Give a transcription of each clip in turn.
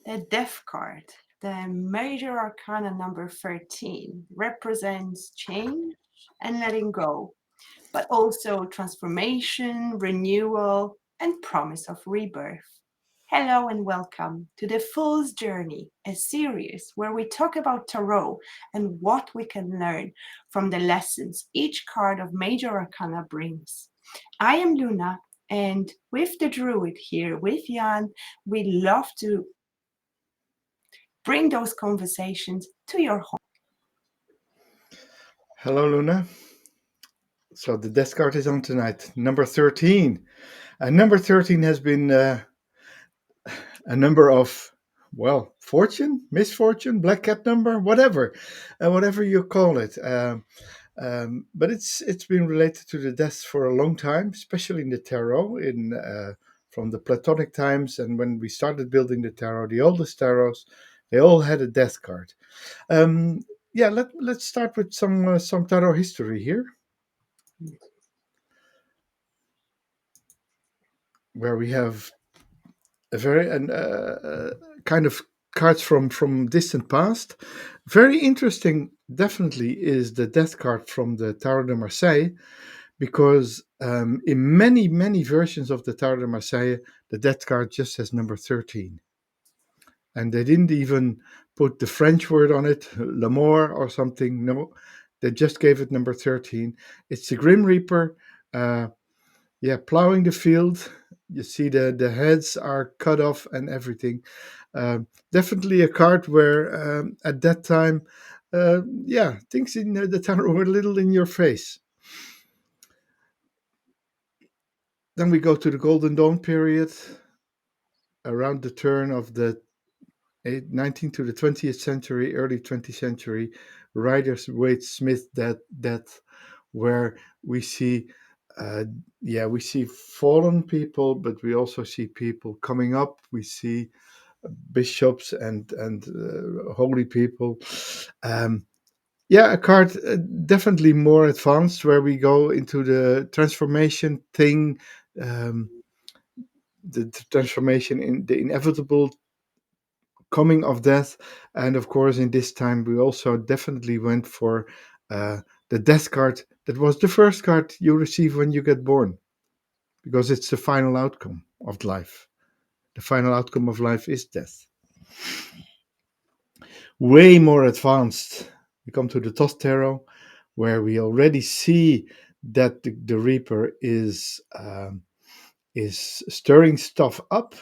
The Death Card, the major arcana number 13, represents change and letting go, but also transformation, renewal, and promise of rebirth. Hello and welcome to The Fool's Journey, a series where we talk about tarot and what we can learn from the lessons each card of Major Arcana brings. I am Luna, and with the Druid here, with Jan, we love to bring those conversations to your home. Hello, Luna. So the death card is on tonight, number 13. And number 13 has been a number of, well, fortune, misfortune, black cat number, whatever you call it. But it's been related to the death for a long time, especially in the tarot, from the Platonic times. And when we started building the tarot, the oldest tarots, they all had a death card. Um, yeah, let's start with some tarot history here, where we have a very and kind of cards from distant past. Very interesting, definitely, is the death card from the Tarot de Marseille, because in many versions of the Tarot de Marseille, the death card just says number 13, and they didn't even put the French word on it, l'amour or something. No, they just gave it number 13. It's the Grim Reaper. Yeah, plowing the field. You see the heads are cut off and everything. Definitely a card where at that time, yeah, things in the tarot were a little in your face. Then we go to the Golden Dawn period, around the turn of the 19th to the 20th century, early 20th century. Rider Waite Smith death, where we see we see fallen people, but we also see people coming up. We see bishops and holy people. Yeah, a card definitely more advanced, where we go into the transformation thing, um, the transformation in the inevitable coming of death. And of course, in this time, we also definitely went for the death card. That was the first card you receive when you get born, because it's the final outcome of life. The final outcome of life is death. Way more advanced, we come to the Thoth Tarot, where we already see that the Reaper is stirring stuff up,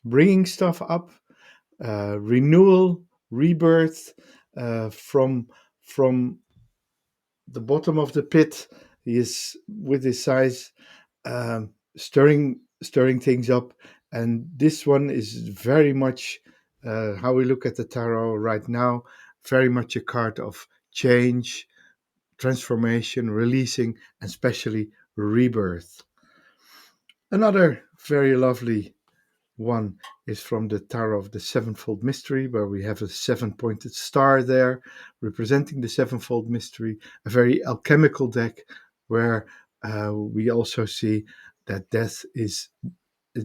bringing stuff up, renewal, rebirth, from the bottom of the pit. He is with his size, stirring things up, and this one is very much how we look at the tarot right now. Very much a card of change, transformation, releasing, and especially rebirth. Another very lovely one is from the Tarot of the Sevenfold Mystery, where we have a seven-pointed star there representing the Sevenfold Mystery, a very alchemical deck, where we also see that death is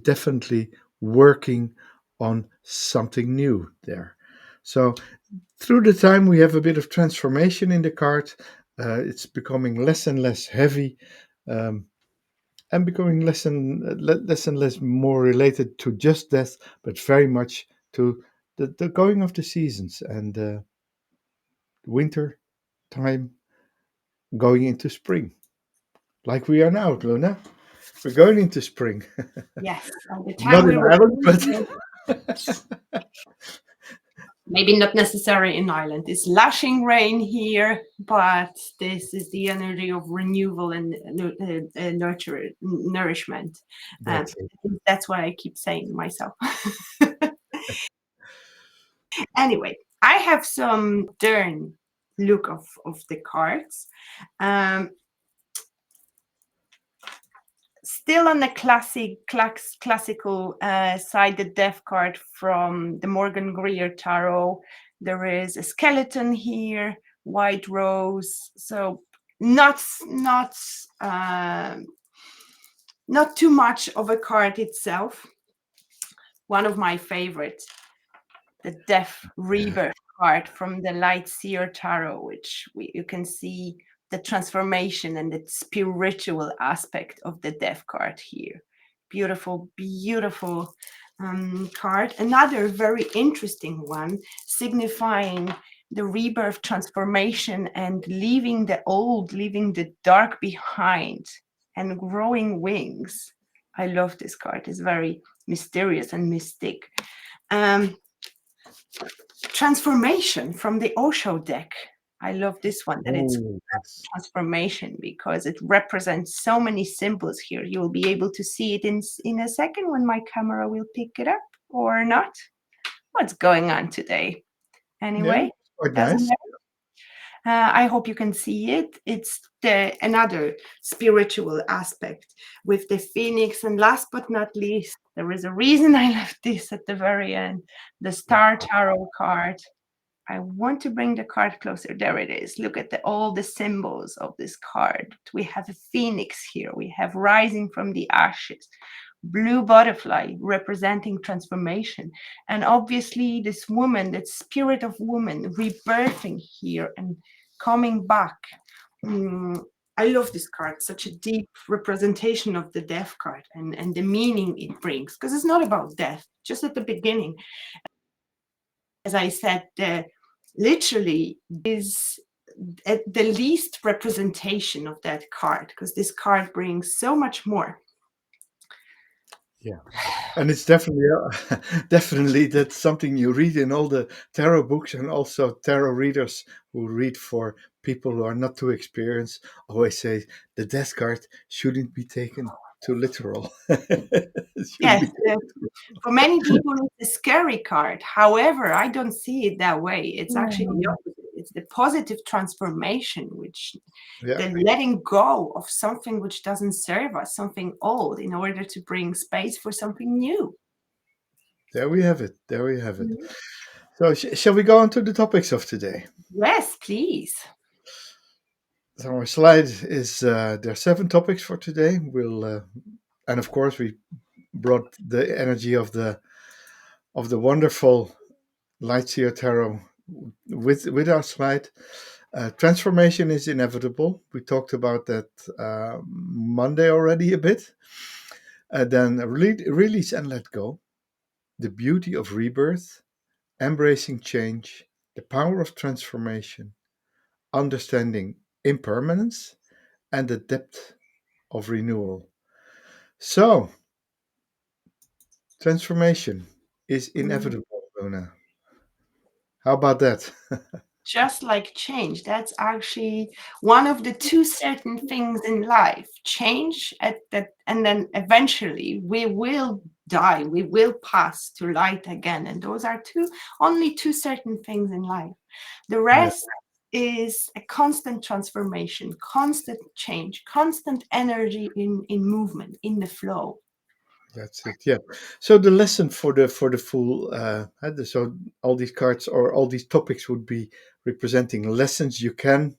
definitely working on something new there. So through the time, we have a bit of transformation in the card. It's becoming less and less heavy. Um, and becoming less and less more related to just death, but very much to the going of the seasons and winter time going into spring, like we are now, Luna. We're going into spring. Yes, and the Not time we in were Ireland, but maybe not necessary in Ireland. It's lashing rain here, but this is the energy of renewal and nourishment. Um, that's it. that's what I keep saying myself. Anyway, I have some modern look of the cards. Um, Still on the classical side, the Death card from the Morgan Greer Tarot. There is a skeleton here, white rose. So not not too much of a card itself. One of my favorites the Death Rebirth card from the Light Seer Tarot, which you can see the transformation and the spiritual aspect of the Death card here. Beautiful, beautiful card. Another very interesting one, signifying the rebirth, transformation, and leaving the old, leaving the dark behind, and growing wings. I love this card. It's very mysterious and mystic. Transformation from the Osho deck. I love this one, that it's Oh, yes. transformation, because it represents so many symbols here. You'll be able to see it in a second when my camera will pick it up or not. What's going on today? Yeah, Anyway, quite doesn't nice. matter. I hope you can see it. It's another spiritual aspect with the phoenix. And last but not least, there is a reason I left this at the very end, the Star Tarot card. I want to bring the card closer. There it is. Look at all the symbols of this card. We have a phoenix here. We have rising from the ashes, blue butterfly representing transformation. And obviously this woman, that spirit of woman rebirthing here and coming back. I love this card, such a deep representation of the death card and the meaning it brings, because it's not about death. Just at the beginning, as I said, literally is at the least representation of that card, because this card brings so much more. Yeah, and it's definitely definitely that's something you read in all the tarot books, and also tarot readers who read for people who are not too experienced always say the death card shouldn't be taken too literal. It shouldn't Yes, be taken too for many people, it's a scary card. However, I don't see it that way. It's actually the literal. opposite. It's the positive transformation, which Yeah, the letting go of something which doesn't serve us, something old, in order to bring space for something new. there we have it. There we have it. Mhm. So, shall we go on to the topics of today? Yes, please. So our slide is there are 7 topics for today. And of course we brought the energy of the wonderful Lightseer Tarot with our slide. Transformation is inevitable. We talked about that Monday already a bit. Then release and let go. The beauty of rebirth, embracing change, the power of transformation, understanding impermanence, and the depth of renewal. So, transformation is Mm. inevitable, Luna. How about that? Just like change, that's actually one of the two certain things in life. Change at that, and then eventually we will die, we will pass to light again. And those are only two certain things in life. The Yeah, rest is a constant transformation, constant change, constant energy in movement, in the flow. that's it. Yeah. So the lesson for the full so all these cards or all these topics would be representing lessons you can,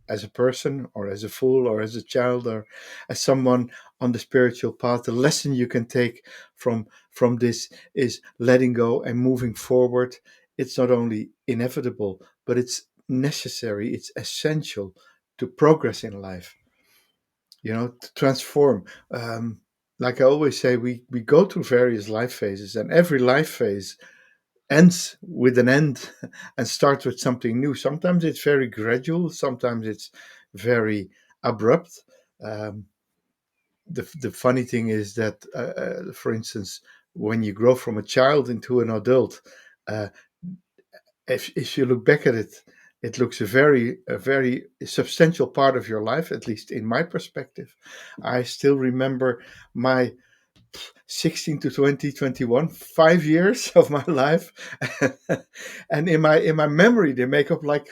as a person or as a fool or as a child or as someone on the spiritual path, the lesson you can take from this is letting go and moving forward. It's not only inevitable, but it's necessary, it's essential to progress in life, to transform. Like I always say, we go through various life phases, and every life phase ends with an end and starts with something new. Sometimes it's very gradual, sometimes it's very abrupt. Um, the funny thing is that, for instance, when you grow from a child into an adult, uh, if you look back at it, it looks a very substantial part of your life, at least in my perspective. I still remember my 16 to 20, 21, 5 years of my life. And in my memory, they make up like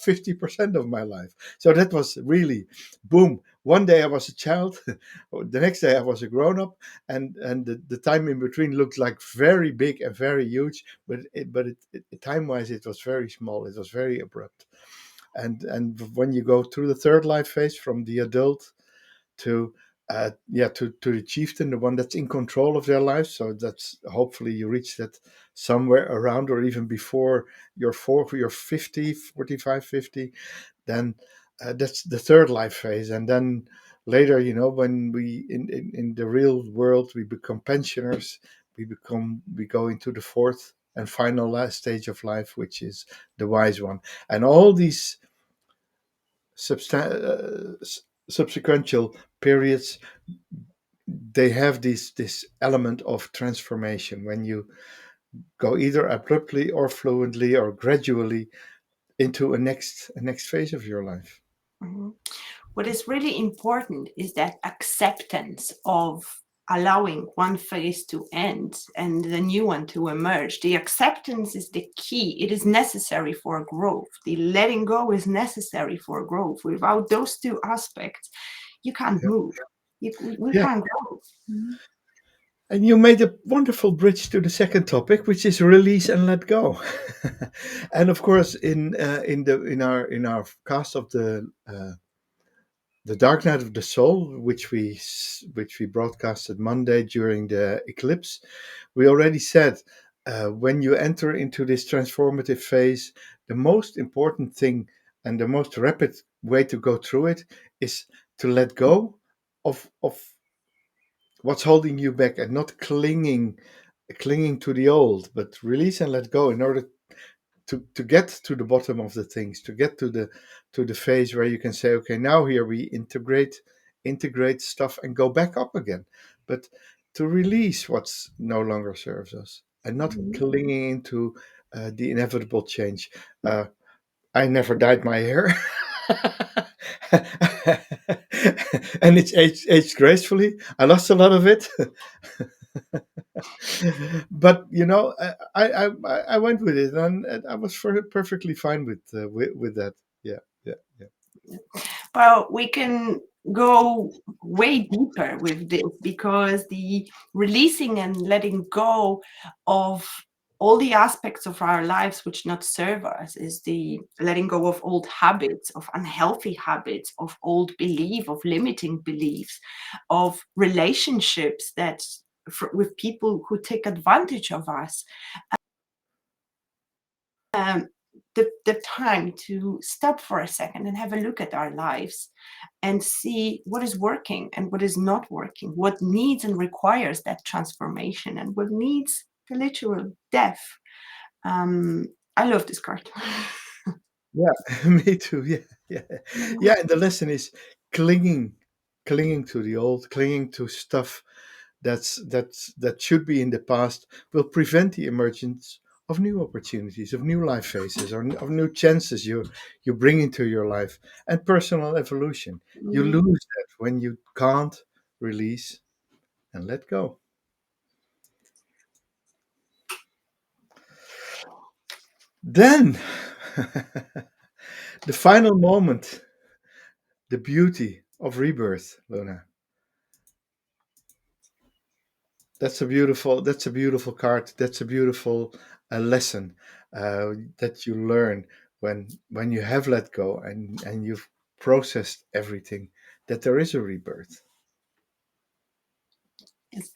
50% of my life. So that was really boom. One day I was a child, the next day I was a grown up, and the time in between looked like very big and very huge, but time wise it was very small. It was very abrupt. And when you go through the third life phase, from the adult to yeah, to the chieftain, the one that's in control of their life. So that's hopefully you reach that somewhere around or even before you're 50, 45, 50. Then that's the third life phase. And then later, when we in the real world we become pensioners, we go into the fourth and final last stage of life, which is the wise one. And all these subsequential periods, they have this element of transformation when you go either abruptly or fluently or gradually into a next phase of your life. Mhm. What is really important is that acceptance of allowing one phase to end and the new one to emerge. The acceptance is the key. It is necessary for growth. The letting go is necessary for growth. Without those two aspects, you can't Yeah, move. We yeah. can't grow. Mhm. And you made a wonderful bridge to the second topic, which is release and let go. And of course, in our cast of the Dark Night of the Soul, which we broadcasted Monday during the eclipse, we already said, when you enter into this transformative phase, the most important thing and the most rapid way to go through it is to let go of what's holding you back and not clinging to the old, but release and let go in order to get to the bottom of the things, to get to the phase where you can say, okay, now here we integrate stuff and go back up again, but to release what's no longer serves us and not Mhm. clinging into the inevitable change. I never dyed my hair. And it's aged gracefully. I lost a lot of it. But I went with it, and I was perfectly fine with that. Yeah, yeah, yeah. Well, we can go way deeper with this because the releasing and letting go of all the aspects of our lives which not serve us is the letting go of old habits, of unhealthy habits, of old belief, of limiting beliefs, of relationships that with people who take advantage of us. um, the time to stop for a second and have a look at our lives and see what is working and what is not working, what needs and requires that transformation, and what needs the literal death. I love this card. Yeah, me too. Yeah, yeah, yeah. And the lesson is clinging, clinging to the old, clinging to stuff that should be in the past will prevent the emergence of new opportunities, of new life phases, or of new chances you bring into your life and personal evolution. You Mhm. lose that when you can't release and let go. Then the final moment, the beauty of rebirth, Luna. That's a beautiful card. That's a beautiful lesson that you learn when you have let go and you've processed everything. That there is a rebirth. Yes.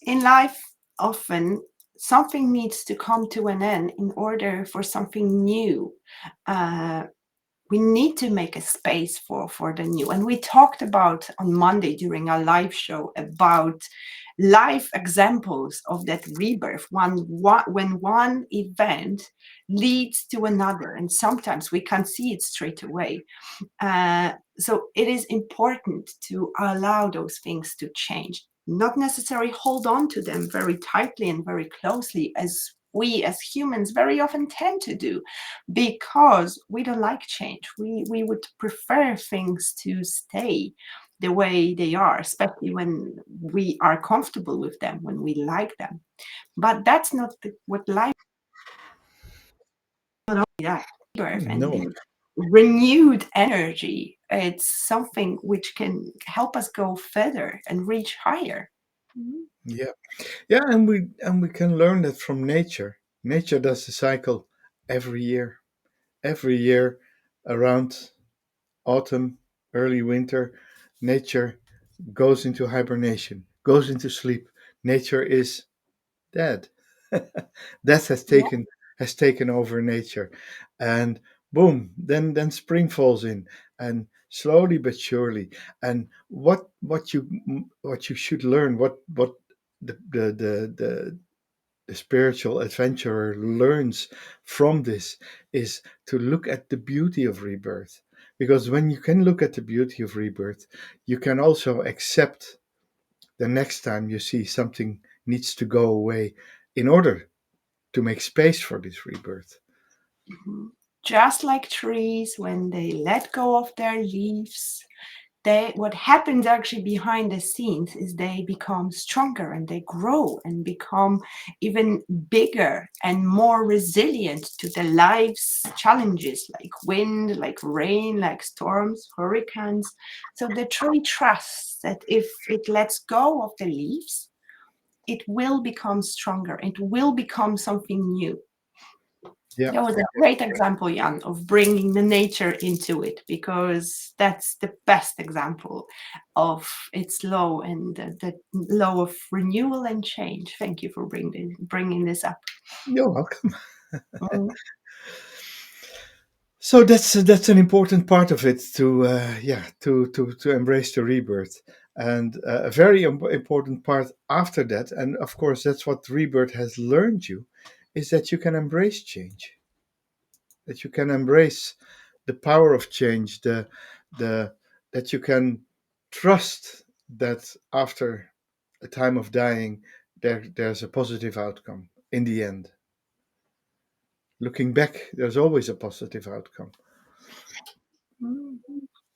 In life, often something needs to come to an end in order for something new. Uh, we need to make a space for the new, and we talked about on Monday during our live show about life examples of that rebirth, when one event leads to another, and sometimes we can't see it straight away. So it is important to allow those things to change, not necessarily hold on to them very tightly and very closely as we as humans very often tend to do, because we don't like change. We would prefer things to stay the way they are, especially when we are comfortable with them, when we like them. But that's not what life is. Not only that, birth and No. the renewed energy, it's something which can help us go further and reach higher. Mhm. Yeah. Yeah, and we can learn that from nature. Nature does the cycle every year. Every year around autumn, early winter, nature goes into hibernation, goes into sleep. Nature is dead. Death Yeah. has taken over nature, and boom, then spring falls in, and slowly but surely. And what you should learn, what the the the, the the spiritual adventurer learns from this is to look at the beauty of rebirth. Because when you can look at the beauty of rebirth, you can also accept the next time you see something needs to go away in order to make space for this rebirth. Mhm. Just like trees, when they let go of their leaves, they what happens actually behind the scenes is they become stronger and they grow and become even bigger and more resilient to the life's challenges like wind, like rain, like storms, hurricanes. So the tree trusts that if it lets go of the leaves, it will become stronger, it will become something new. Yeah. That was a great example, Jan, of bringing the nature into it, because that's the best example of its law and the law of renewal and change. Thank you for bringing this up. You're welcome. Mm. So that's an important part of it to to embrace the rebirth, and a very important part after that, and of course that's what rebirth has learned you, is that you can embrace change, that you can embrace the power of change, the that you can trust that after a time of dying there's a positive outcome in the end. Looking back, there's always a positive outcome. Mm.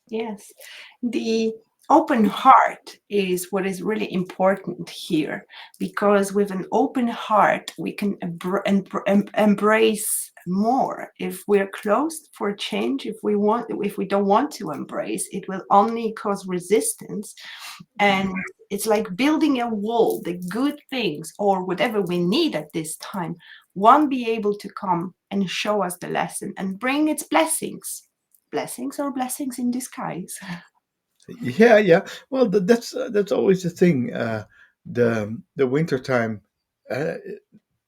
Yes, the open heart is what is really important here, because with an open heart we can embrace more. If we're closed for change, if we don't want to embrace, it will only cause resistance. And it's like building a wall. The good things or whatever we need at this time won't be able to come and show us the lesson and bring its blessings. Blessings or blessings in disguise. Yeah, yeah. Well, that's always the thing. The winter time, uh,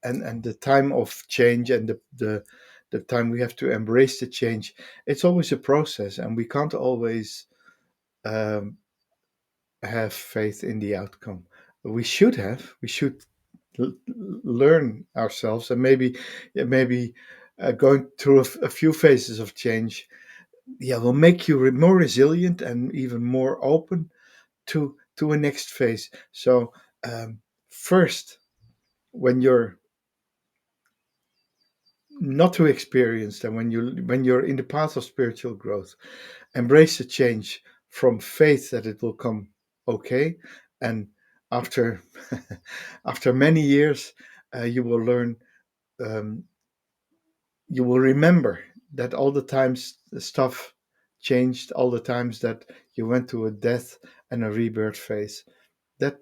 and the time of change, and the time we have to embrace the change. It's always a process, and we can't always um, have faith in the outcome. We should have. We should learn ourselves, and maybe going through a few phases of change, yeah, will make you more resilient and even more open to a next phase. So first, when you're not too experienced, and when you're in the path of spiritual growth, embrace the change from faith that it will come okay. And after after many years, you will learn, um, you will remember that all the times the stuff changed, all the times that you went to a death and a rebirth phase, that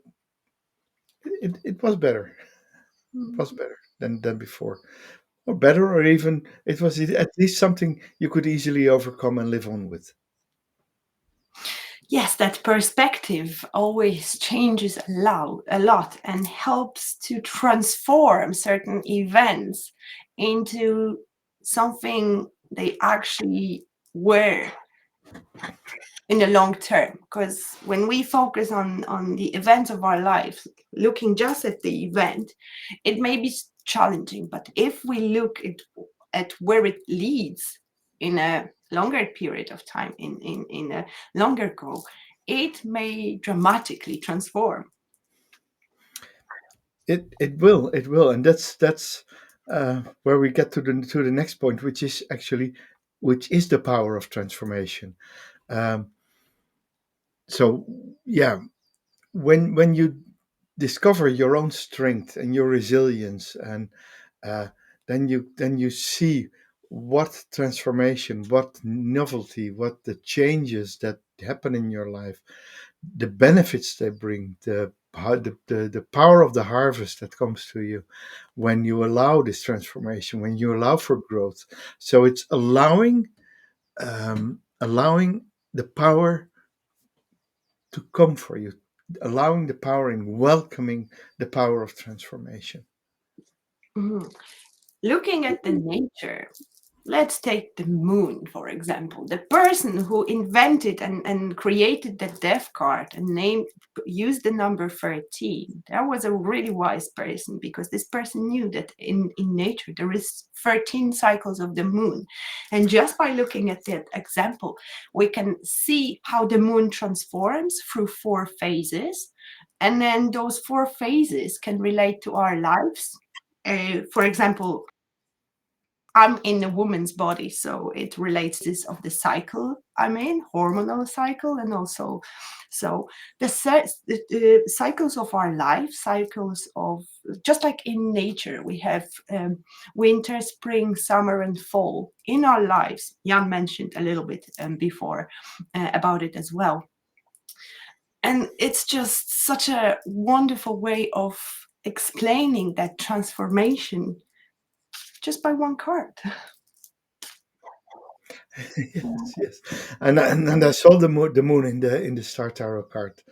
it was better. It was better than before, or better, or even it was at least something you could easily overcome and live on with. Yes, that perspective always changes a lot and helps to transform certain events into something they actually were in the long term. Because when we focus on the events of our life, looking just at the event, it may be challenging. But if we look at where it leads in a longer period of time, in a longer goal, it may dramatically transform. It will, and that's where we get to the next point, which is the power of transformation. Um, so yeah, when you discover your own strength and your resilience, and uh, then you see what transformation, what novelty, what the changes that happen in your life, the benefits they bring, the power of the harvest that comes to you when you allow this transformation, when you allow for growth. So it's allowing the power to come for you, allowing the power and welcoming the power of transformation. Mhm. Looking at the nature, let's take the moon, for example. The person who invented and created the death card and used the number 13, that was a really wise person, because this person knew that in nature there is 13 cycles of the moon. And just by looking at that example, we can see how the moon transforms through 4 phases. And then those 4 phases can relate to our lives. For example, I'm in a woman's body, so it relates this of the cycle I'm in, hormonal cycle, and also so the cycles of our life, cycles of, just like in nature, we have winter, spring, summer, and fall in our lives. Jan mentioned a little bit before about it as well, and it's just such a wonderful way of explaining that transformation just by one card. Yes, yes. And I saw the moon in the Star Tarot card.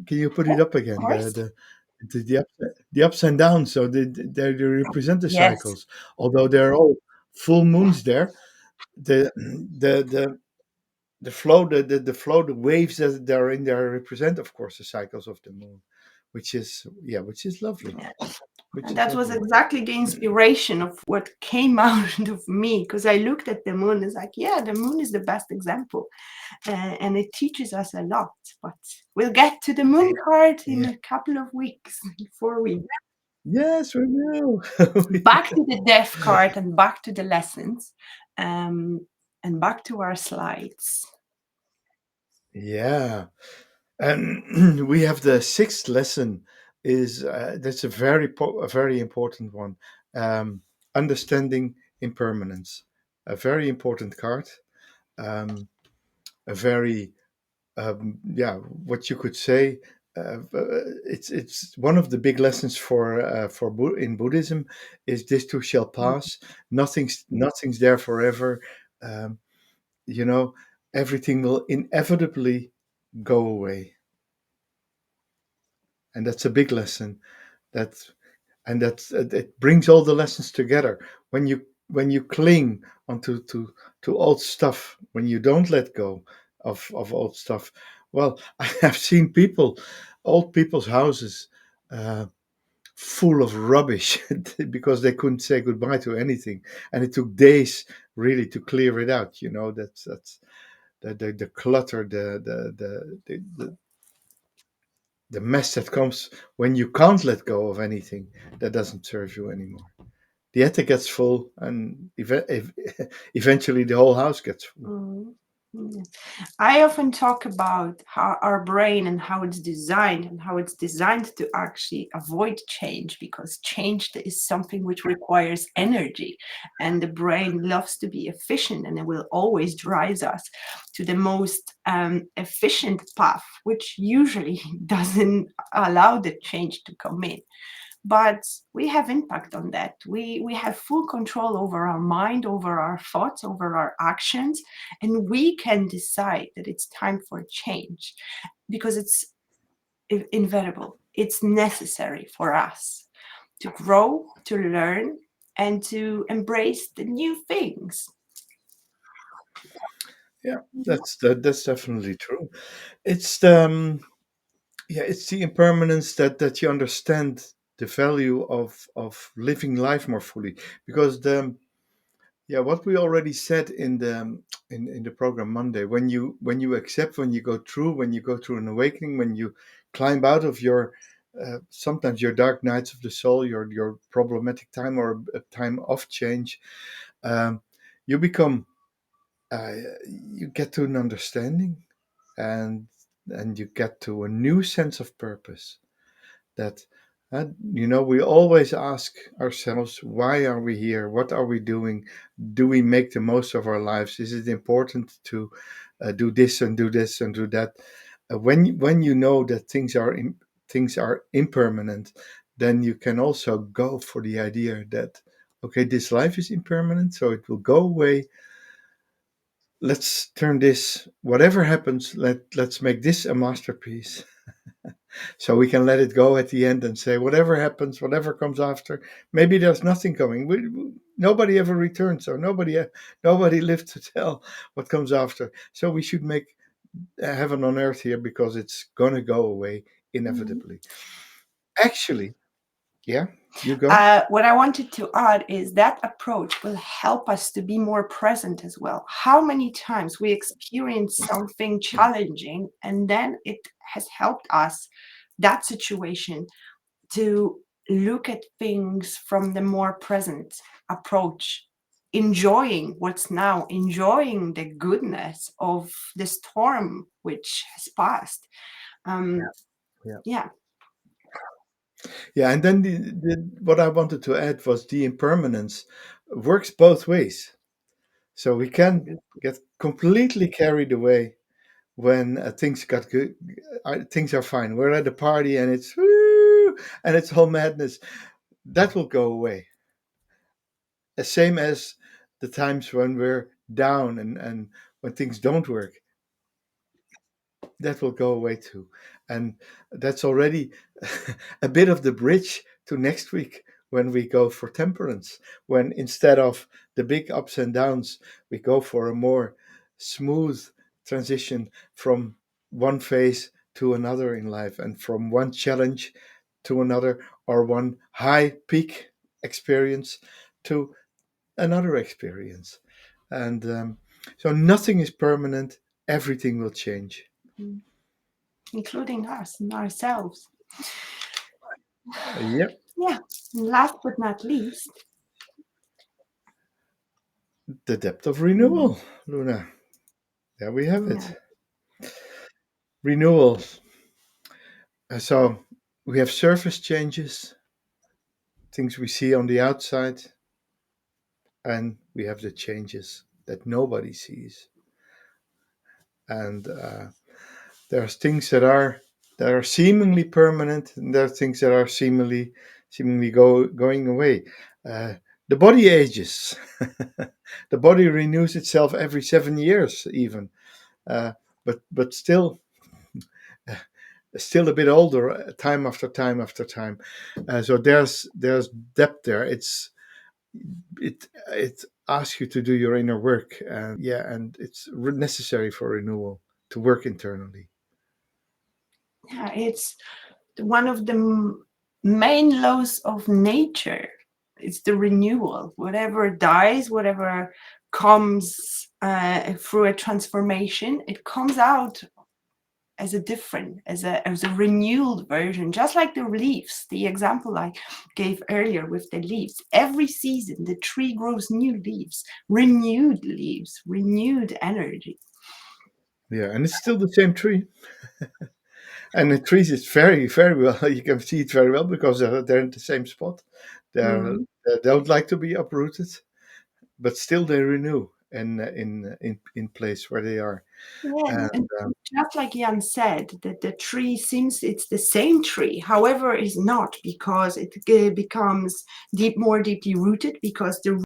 Can you put it up Of again? course. The ups and downs. So they represent the Yes. cycles. Although they're all full moons there, the the the the flow, the flow, the waves that they're in there represent, of course, the cycles of the moon, which is lovely, Yeah. which And is that was lovely. exactly the inspiration of what came out of me, because I looked at the moon and it's like, yeah, the moon is the best example. And it teaches us a lot. But we'll get to the moon card in Yeah. a couple of weeks, 4 weeks. Yes, we will. Back to the death card and back to the lessons, um, and back to our slides. Yeah. And we have the sixth lesson. Is That's a a very important one. Um, Understanding impermanence, a very important card. Um, a very yeah, what you could say. It's one of the big lessons in Buddhism is this too shall pass. Nothing's there forever. Um, you know, everything will inevitably go away, and that's a big lesson. That and that's it brings all the lessons together. When you cling onto to old stuff, when you don't let go of old stuff. Well, I have seen old people's houses uh, full of rubbish because they couldn't say goodbye to anything, and it took days really to clear it out. That's the clutter, the mess that comes when you can't let go of anything that doesn't serve you anymore. The attic gets full, and eventually the whole house gets full. Mm. Mm. I often talk about how our brain and how it's designed to actually avoid change, because change is something which requires energy, and the brain loves to be efficient, and it will always drives us to the most efficient path, which usually doesn't allow the change to come in. But we have impact on that. We have full control over our mind, over our thoughts, over our actions, and we can decide that it's time for change, because it's inevitable. It's necessary for us to grow, to learn, and to embrace the new things. Yeah, that's definitely true. It's the yeah, it's the impermanence that you understand the value of living life more fully, because what we already said in the program Monday, when you accept, when you go through an awakening, when you climb out of your sometimes your dark nights of the soul, your problematic time, or a time of change, um, you become uh, you get to an understanding, and you get to a new sense of purpose. That we always ask ourselves, why are we here, what are we doing, do we make the most of our lives, is it important to do this and do this and do that. When you know that things are impermanent, then you can also go for the idea that, okay, this life is impermanent, so it will go away, let's turn this, whatever happens, let's make this a masterpiece. So we can let it go at the end and say, whatever happens, whatever comes after, maybe there's nothing coming. Nobody ever returns, so nobody lived to tell what comes after. So we should make heaven on earth here, because it's gonna go away Mhm. inevitably. Actually, yeah, you go. What I wanted to add is that approach will help us to be more present as well. How many times we experience something challenging and then it has helped us, that situation, to look at things from the more present approach, enjoying what's now, enjoying the goodness of the storm which has passed. Um, Yeah. yeah. Yeah, and then what I wanted to add was the impermanence works both ways. So we can get completely carried away when things got good, things are fine. We're at a party and it's woo, and it's all madness. That will go away. The same as the times when we're down and when things don't work, that will go away too. And that's already a bit of the bridge to next week, when we go for temperance, when instead of the big ups and downs, we go for a more smooth transition from one phase to another in life, and from one challenge to another, or one high peak experience to another experience. And so nothing is permanent, everything will change. Mm. Including us and ourselves. Yep, Yeah. And last but not least, the depth of mm, renewal, Luna. There we have yeah, it. Renewal. So we have surface changes, things we see on the outside, and we have the changes that nobody sees. And there's things that are seemingly permanent, and there are things that are seemingly going away. Uh, the body ages. The body renews itself every 7 years, even. Uh, but still a bit older, time after time after time. So there's depth there. It asks you to do your inner work, and yeah, and it's necessary for renewal to work internally. yeah, it's one of the main laws of nature. It's the renewal. Whatever dies, whatever comes through a transformation, it comes out as a different, as a renewed version, just like the leaves, the example I gave earlier with the leaves. Every season the tree grows new leaves, renewed energy. Yeah, and it's still the same tree, and the trees is very well. You can see it very well because they're in the same spot. Mm. They don't like to be uprooted, but still they renew in place where they are. Yeah, And and just like Jan said, that the tree seems it's the same tree, however, is not, because it becomes more deeply rooted, because the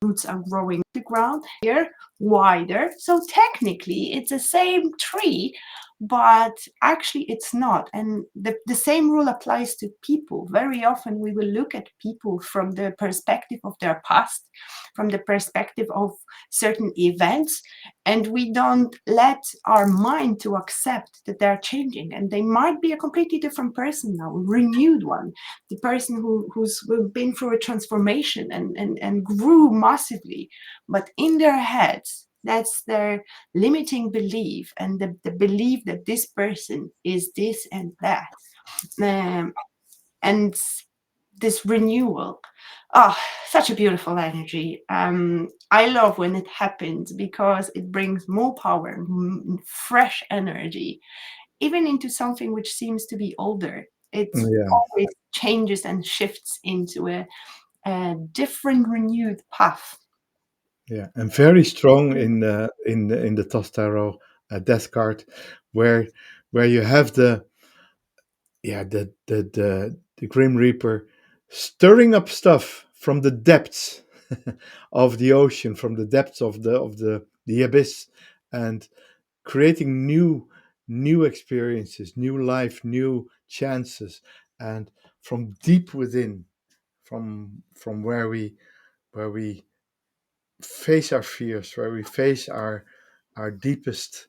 roots are growing the ground here wider. So technically it's the same tree, but actually it's not. And the same rule applies to people. Very often we will look at people from the perspective of their past, from the perspective of certain events, and we don't let our mind to accept that they're changing, and they might be a completely different person now, a renewed one, the person who's been through a transformation and grew massively, but in their heads, that's their limiting belief, and the belief that this person is this and that. And this renewal, oh, such a beautiful energy. I love when it happens, because it brings more power, fresh energy, even into something which seems to be older. It yeah, always changes and shifts into a different, renewed path. yeah, and very strong in the Toss Tarot Death card, where you have the Grim Reaper stirring up stuff from the depths. of the ocean, from the depths of the abyss, and creating new experiences, new life, new chances, and from deep within, from where we face our fears, where we face our deepest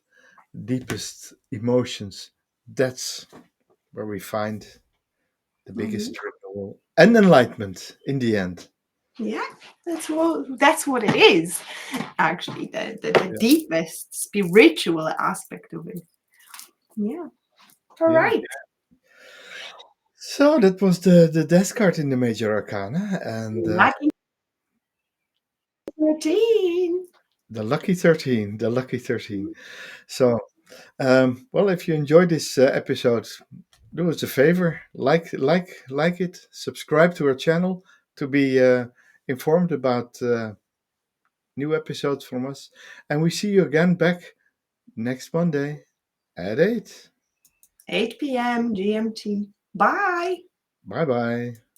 emotions. That's where we find the Mhm. biggest renewal and enlightenment in the end. Yeah, that's what it is, actually, the Yeah. deepest spiritual aspect of it. Yeah. All Yeah. right. So that was the death card in the major arcana, and Lucky 13. the lucky 13, the lucky 13. So, well, if you enjoyed this episode, do us a favor, like it, subscribe to our channel to be informed about new episodes from us, and we see you again back next Monday at 8. 8 p.m. GMT. Bye. Bye bye.